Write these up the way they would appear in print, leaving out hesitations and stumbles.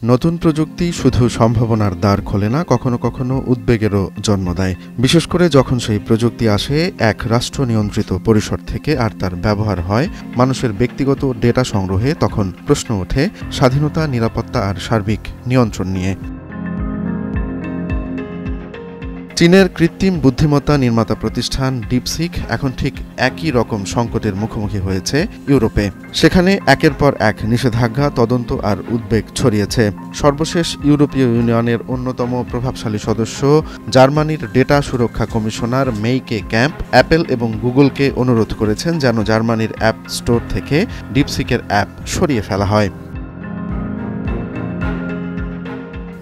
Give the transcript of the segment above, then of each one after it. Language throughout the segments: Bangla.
নতুন প্রযুক্তি শুধু সম্ভাবনার দ্বার খোলে না, কখনো কখনো উদ্বেগেরও জন্ম দেয়। বিশেষ করে যখন সেই প্রযুক্তি আসে এক রাষ্ট্র নিয়ন্ত্রিত পরিসর থেকে আর তার ব্যবহার হয় মানুষের ব্যক্তিগত ডেটা সংগ্রহে, তখন প্রশ্ন ওঠে স্বাধীনতা, নিরাপত্তা আর সার্বিক নিয়ন্ত্রণ নিয়ে। চীনের কৃত্রিম বুদ্ধিমত্তা নির্মাতা প্রতিষ্ঠান ডিপসিক এখন ঠিক একই রকম সংকটের মুখোমুখি হয়েছে ইউরোপে। সেখানে একের পর এক নিষেধাজ্ঞা, তদন্ত আর উদ্বেগ ছড়িয়েছে। সর্বশেষ ইউরোপীয় ইউনিয়নের অন্যতম প্রভাবশালী সদস্য জার্মানির ডেটা সুরক্ষা কমিশনার মেইকে ক্যাম্প অ্যাপল এবং গুগলকে অনুরোধ করেছেন যেন জার্মানির অ্যাপ স্টোর থেকে ডিপসিকের অ্যাপ সরিয়ে ফেলা হয়।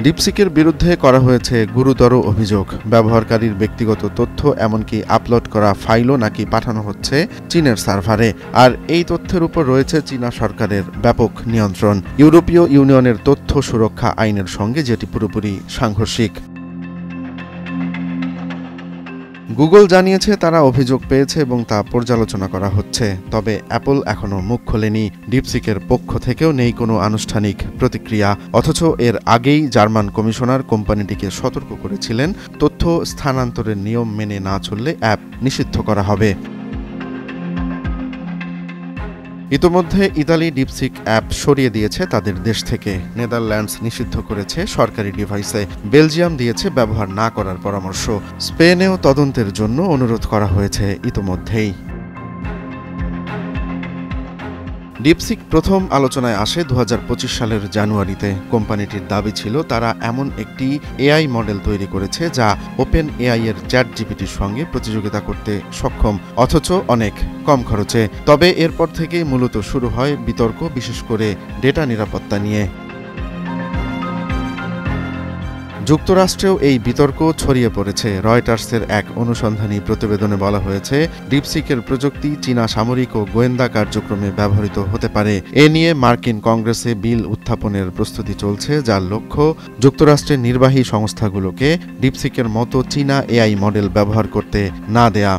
ডিপসিকের বিরুদ্ধে করা হয়েছে গুরুতর অভিযোগ। ব্যবহারকারীর ব্যক্তিগত তথ্য, এমনকি আপলোড করা ফাইলও নাকি পাঠানো হচ্ছে চীনের সার্ভারে। আর এই তথ্যের উপর রয়েছে চীনা সরকারের ব্যাপক নিয়ন্ত্রণ, ইউরোপীয় ইউনিয়নের তথ্য সুরক্ষা আইনের সঙ্গে, যেটি পুরোপুরি সাংঘর্ষিক। গুগল জানিয়েছে তারা অভিযোগ পেয়েছে এবং তা পর্যালোচনা করা হচ্ছে। তবে অ্যাপল এখনও মুখ খোলেনি। ডিপসিকের পক্ষ থেকেও নেই কোনো আনুষ্ঠানিক প্রতিক্রিয়া। অথচ এর আগেই জার্মান কমিশনার কোম্পানিটিকে সতর্ক করেছিলেন তথ্য স্থানান্তরের নিয়ম মেনে না চললে অ্যাপ নিষিদ্ধ করা হবে। ইতোমধ্যে ইতালি ডিপসিক অ্যাপ সরিয়ে দিয়েছে তাদের দেশ থেকে। নেদারল্যান্ডস নিষিদ্ধ করেছে সরকারি ডিভাইসে। বেলজিয়াম দিয়েছে ব্যবহার না করার পরামর্শ। স্পেনেও তদন্তের জন্য অনুরোধ করা হয়েছে ইতোমধ্যেই। ডিপসিক প্রথম আলোচনায় আসে 2025 সালের জানুয়ারিতে। কোম্পানিটির দাবি ছিল তারা এমন একটি এআই মডেল তৈরি করেছে যা ওপেন এআই এর চ্যাটজিপিটির সঙ্গে প্রতিযোগিতা করতে সক্ষম, অথচ অনেক কম খরচে। তবে এরপর থেকেই মূলত শুরু হয় বিতর্ক, বিশেষ করে ডেটা নিরাপত্তা নিয়ে। যুক্তরাষ্ট্রেও এই বিতর্ক ছড়িয়ে পড়েছে। রয়টার্সের এক অনুসন্ধানী প্রতিবেদনে বলা হয়েছে ডিপসিকের প্রযুক্তি চীনা সামরিক ও গোয়েন্দা কার্যক্রমে ব্যবহৃত হতে পারে। এ নিয়ে মার্কিন কংগ্রেসে বিল উত্থাপনের প্রস্তুতি চলছে, যার লক্ষ্য যুক্তরাষ্ট্রের নির্বাহী সংস্থাগুলোকে ডিপসিকের মতো চীনা এআই মডেল ব্যবহার করতে না দেয়া।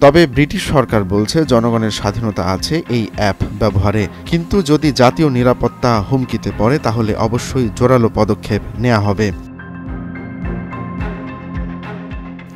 তবে ব্রিটিশ সরকার বলছে জনগণের স্বাধীনতা আছে এই অ্যাপ ব্যবহারে, কিন্তু যদি জাতীয় নিরাপত্তা হুমকিতে পড়ে তাহলে অবশ্যই জোরালো পদক্ষেপ নেওয়া হবে।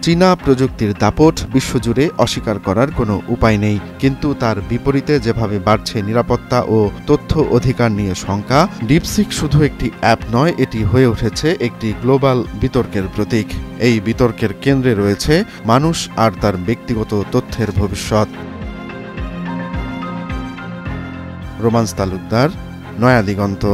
চীনা প্রযুক্তির দাপট বিশ্বজুড়ে অস্বীকার করার কোনো উপায় নেই, কিন্তু তার বিপরীতে যেভাবে বাড়ছে নিরাপত্তা ও তথ্য অধিকার নিয়ে শঙ্কা, ডিপসিক শুধু একটি অ্যাপ নয়, এটি হয়ে উঠেছে একটি গ্লোবাল বিতর্কের প্রতীক। এই বিতর্কের কেন্দ্রে রয়েছে মানুষ আর তার ব্যক্তিগত তথ্যের ভবিষ্যৎ। রোমান্স তালুকদার, নয়া দিগন্ত।